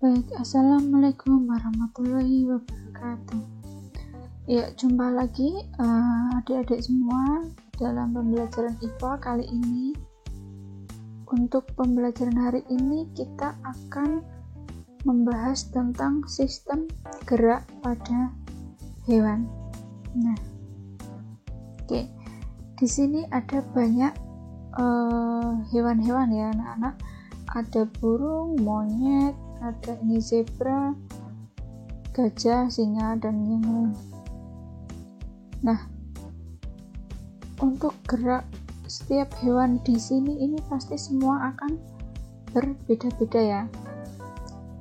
Baik, Assalamualaikum warahmatullahi wabarakatuh. Ya, jumpa lagi adik-adik semua dalam pembelajaran IPA kali ini. Untuk pembelajaran hari ini kita akan membahas tentang sistem gerak pada hewan. Nah, oke. Di sini ada banyak hewan-hewan ya anak-anak. Ada burung, monyet, ada ini zebra, gajah, singa, dan yang lain. Nah, untuk gerak setiap hewan di sini ini pasti semua akan berbeda-beda ya.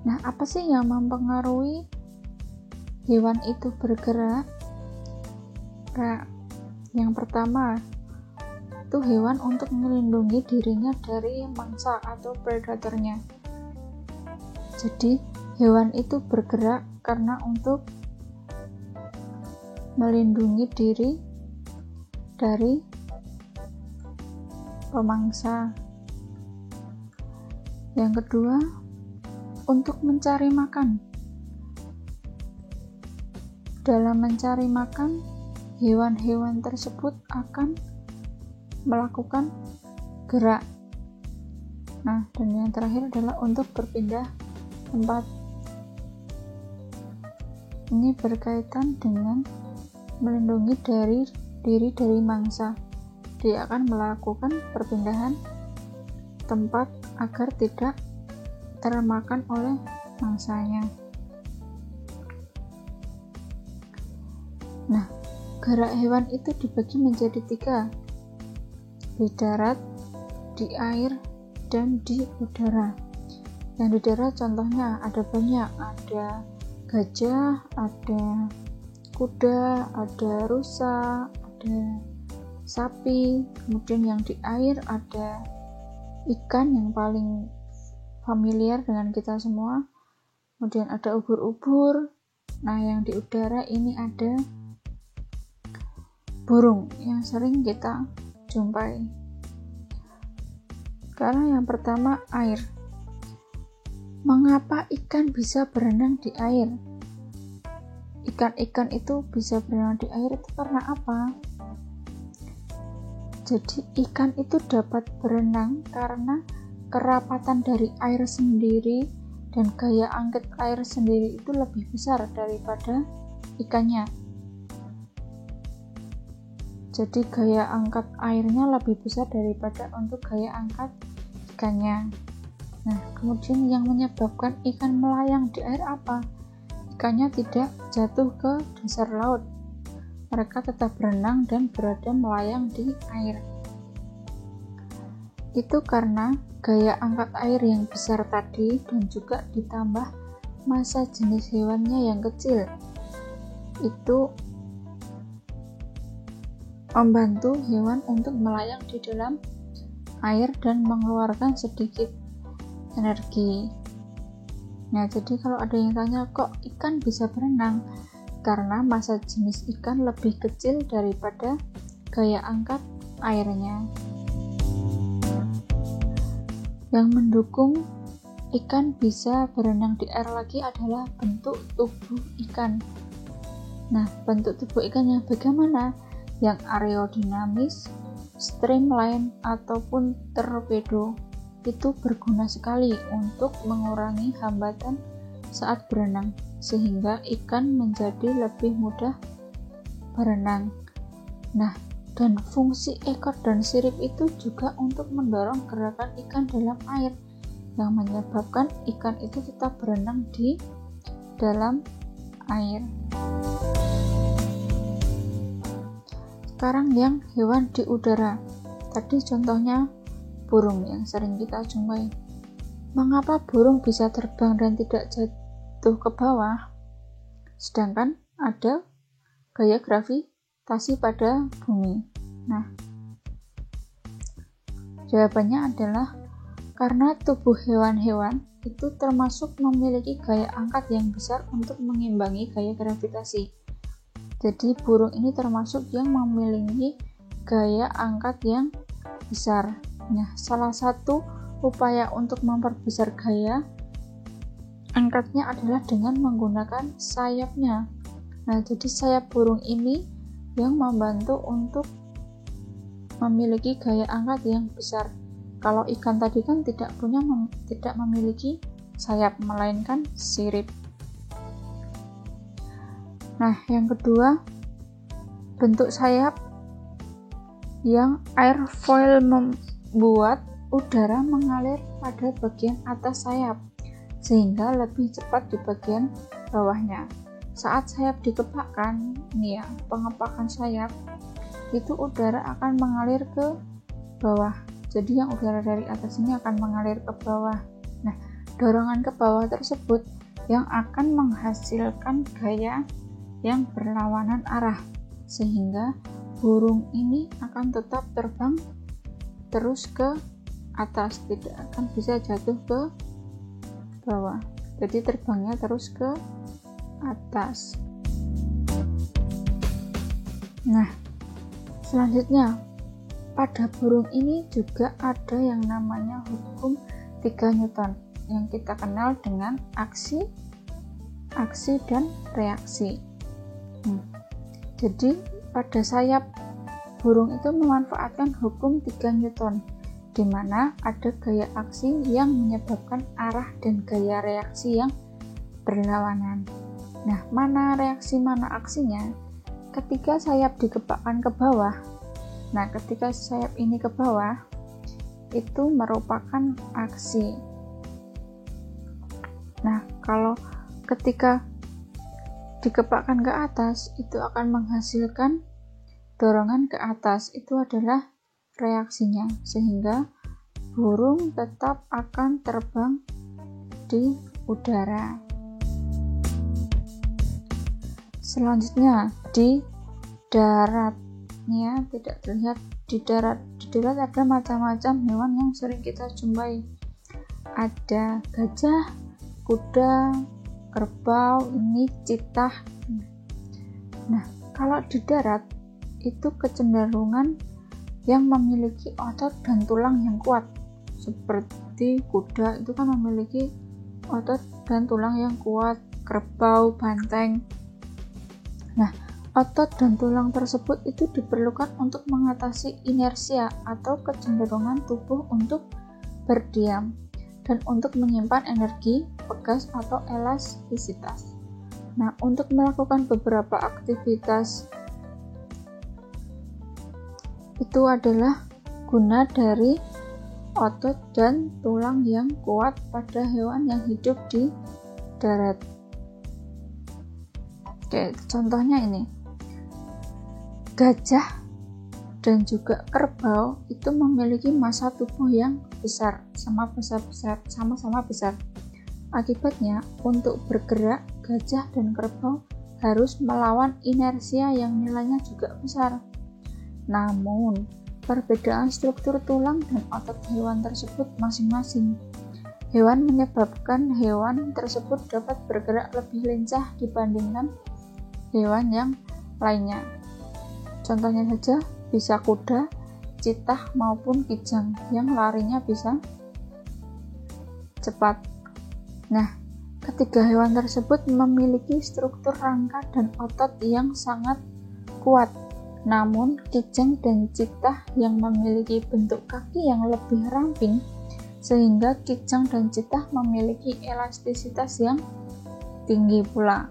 Nah, apa sih yang mempengaruhi hewan itu bergerak? Nah, yang pertama itu hewan untuk melindungi dirinya dari mangsa atau predatornya. Jadi hewan itu bergerak karena untuk melindungi diri dari pemangsa. Yang kedua, untuk mencari makan. Dalam mencari makan, hewan-hewan tersebut akan melakukan gerak. Nah, dan yang terakhir adalah untuk berpindah tempat. Ini berkaitan dengan melindungi diri dari mangsa. Dia akan melakukan perpindahan tempat agar tidak termakan oleh mangsanya. Nah, gerak hewan itu dibagi menjadi 3, di darat, di air, dan di udara. Yang di darat contohnya ada banyak, ada gajah, ada kuda, ada rusa, ada sapi. Kemudian yang di air ada ikan yang paling familiar dengan kita semua. Kemudian ada ubur-ubur. Nah, yang di udara ini ada burung yang sering kita jumpai. Sekarang yang pertama, air. Mengapa ikan bisa berenang di air? Ikan-ikan itu bisa berenang di air itu karena apa? Jadi ikan itu dapat berenang karena kerapatan dari air sendiri dan gaya angkat air sendiri itu lebih besar daripada ikannya. Jadi gaya angkat airnya lebih besar daripada untuk gaya angkat ikannya. Nah, kemudian yang menyebabkan ikan melayang di air apa? Ikannya tidak jatuh ke dasar laut. Mereka tetap berenang dan berada melayang di air. Itu karena gaya angkat air yang besar tadi dan juga ditambah massa jenis hewannya yang kecil. Itu membantu hewan untuk melayang di dalam air dan mengeluarkan sedikit energi. Nah, jadi kalau ada yang tanya kok ikan bisa berenang? Karena massa jenis ikan lebih kecil daripada gaya angkat airnya. Yang mendukung ikan bisa berenang di air lagi adalah bentuk tubuh ikan. Nah, bentuk tubuh ikan yang bagaimana? Yang aerodinamis, streamline, ataupun torpedo itu berguna sekali untuk mengurangi hambatan saat berenang, sehingga ikan menjadi lebih mudah berenang. Nah, dan fungsi ekor dan sirip itu juga untuk mendorong gerakan ikan dalam air, yang menyebabkan ikan itu tetap berenang di dalam air. Sekarang yang hewan di udara. Tadi contohnya burung yang sering kita jumpai. Mengapa burung bisa terbang dan tidak jatuh ke bawah? Sedangkan ada gaya gravitasi pada bumi. Nah, jawabannya adalah karena tubuh hewan-hewan itu termasuk memiliki gaya angkat yang besar untuk mengimbangi gaya gravitasi. Jadi burung ini termasuk yang memiliki gaya angkat yang besar. Nah, salah satu upaya untuk memperbesar gaya angkatnya adalah dengan menggunakan sayapnya. Nah, jadi sayap burung ini yang membantu untuk memiliki gaya angkat yang besar. Kalau ikan tadi kan tidak memiliki sayap, melainkan sirip. Nah, yang kedua, bentuk sayap yang airfoil membuat udara mengalir pada bagian atas sayap sehingga lebih cepat di bagian bawahnya. Saat sayap dikepakkan, ini ya, pengepakan sayap, itu udara akan mengalir ke bawah. Jadi yang udara dari atas ini akan mengalir ke bawah. Nah, dorongan ke bawah tersebut yang akan menghasilkan gaya yang berlawanan arah, sehingga burung ini akan tetap terbang terus ke atas, tidak akan bisa jatuh ke bawah. Jadi terbangnya terus ke atas. Nah, selanjutnya pada burung ini juga ada yang namanya hukum 3 Newton yang kita kenal dengan aksi dan reaksi. Jadi pada sayap burung itu memanfaatkan hukum 3 Newton, di mana ada gaya aksi yang menyebabkan arah dan gaya reaksi yang berlawanan. Nah, mana reaksi mana aksinya? Ketika sayap dikepakkan ke bawah, nah ketika sayap ini ke bawah, itu merupakan aksi. Nah, kalau ketika dikepakkan ke atas, itu akan menghasilkan dorongan ke atas, itu adalah reaksinya, sehingga burung tetap akan terbang di udara. Selanjutnya di daratnya tidak terlihat. Di darat ada macam-macam hewan yang sering kita jumpai. Ada gajah, kuda, kerbau, ini citah. Nah, kalau di darat itu kecenderungan yang memiliki otot dan tulang yang kuat, seperti kuda itu kan memiliki otot dan tulang yang kuat, kerbau, banteng. Nah, otot dan tulang tersebut itu diperlukan untuk mengatasi inersia atau kecenderungan tubuh untuk berdiam dan untuk menyimpan energi, pegas atau elastisitas. Nah, untuk melakukan beberapa aktivitas itu adalah guna dari otot dan tulang yang kuat pada hewan yang hidup di darat. Oke, contohnya ini. Gajah dan juga kerbau itu memiliki massa tubuh yang besar, sama-sama besar. Akibatnya, untuk bergerak, gajah dan kerbau harus melawan inersia yang nilainya juga besar. Namun, perbedaan struktur tulang dan otot hewan tersebut masing-masing. Hewan menyebabkan hewan tersebut dapat bergerak lebih lincah dibandingkan hewan yang lainnya. Contohnya saja bisa kuda, citah maupun kijang yang larinya bisa cepat. Nah, ketiga hewan tersebut memiliki struktur rangka dan otot yang sangat kuat. Namun, kijang dan citah yang memiliki bentuk kaki yang lebih ramping, sehingga kijang dan citah memiliki elastisitas yang tinggi pula.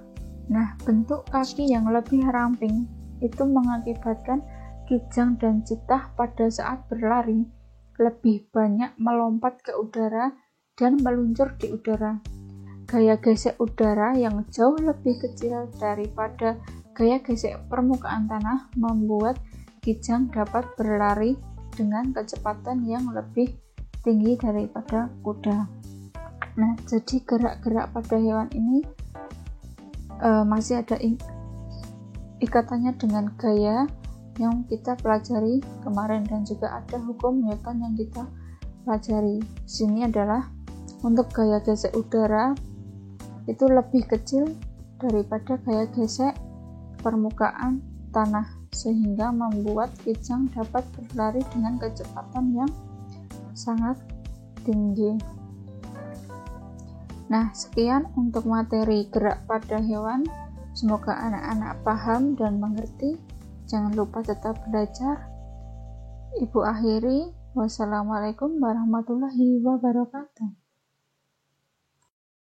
Nah, bentuk kaki yang lebih ramping itu mengakibatkan kijang dan citah pada saat berlari lebih banyak melompat ke udara dan meluncur di udara. Gaya gesek udara yang jauh lebih kecil daripada gaya gesek permukaan tanah membuat kijang dapat berlari dengan kecepatan yang lebih tinggi daripada kuda. Nah, jadi gerak-gerak pada hewan ini masih ada ikatannya dengan gaya yang kita pelajari kemarin, dan juga ada hukum Newton yang kita pelajari. Sini adalah untuk gaya gesek udara itu lebih kecil daripada gaya gesek permukaan tanah, sehingga membuat kijang dapat berlari dengan kecepatan yang sangat tinggi. Nah, sekian untuk materi gerak pada hewan. Semoga anak-anak paham dan mengerti. Jangan lupa tetap belajar. Ibu akhiri, wassalamualaikum warahmatullahi wabarakatuh.